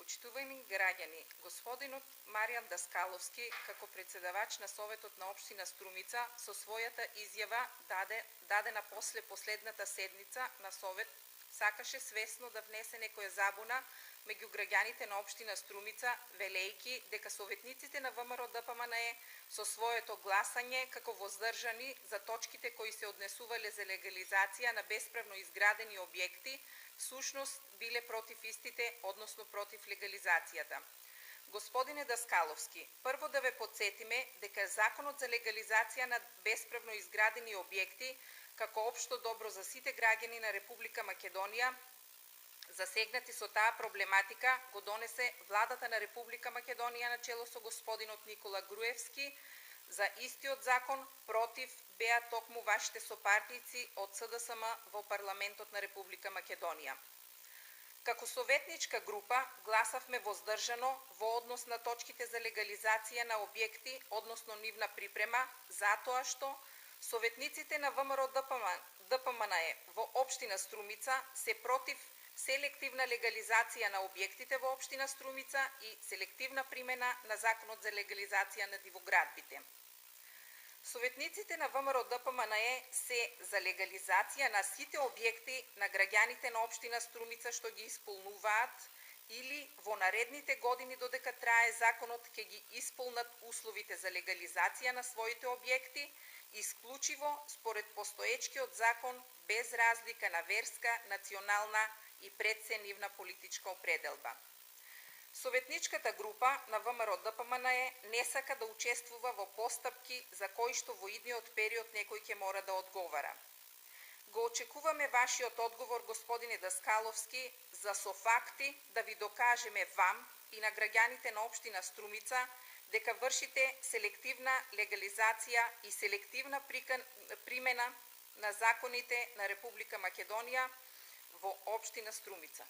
Почитувани граѓани, господинот Маријан Даскаловски, како председавач на Советот на општина Струмица, со својата изјава дадена после последната седница на Совет, сакаше свесно да внесе некоја забуна меѓу граѓаните на општина Струмица, велејки дека советниците на ВМРО-ДПМНЕ со своето гласање како воздржани за точките кои се однесувале за легализација на бесправно изградени објекти, всушност биле против истите, односно против легализацијата. Господине Даскаловски, прво да ве подсетиме дека Законот за легализација на бесправно изградени објекти како општо добро за сите граѓани на Република Македонија засегнати со таа проблематика го донесе Владата на Република Македонија на чело со господинот Никола Груевски. За истиот закон против беа токму вашите сопартијци од СДСМ во парламентот на Република Македонија. Како советничка група гласавме воздржано во однос на точките за легализација на објекти, односно нивна припрема, затоа што советниците на ВМРО-ДПМНЕ во општина Струмица се против селективна легализација на објектите во општина Струмица и селективна примена на Законот за легализација на дивоградбите. Советниците на ВМРО-ДПМНЕ се за легализација на сите објекти на граѓаните на општина Струмица што ги исполнуваат или во наредните години додека трае законот ќе ги исполнат условите за легализација на своите објекти, исклучиво според постоечкиот закон без разлика на верска, национална и пред се нивна политичка определба. Советничката група на ВМРО-ДПМНЕ не сака да учествува во постапки за кои што во идниот период некој ќе мора да одговара. Го очекуваме вашиот одговор, господине Даскаловски, за со факти да ви докажеме вам и на граѓаните на општина Струмица дека вршите селективна легализација и селективна примена на законите на Република Македонија во општина Струмица.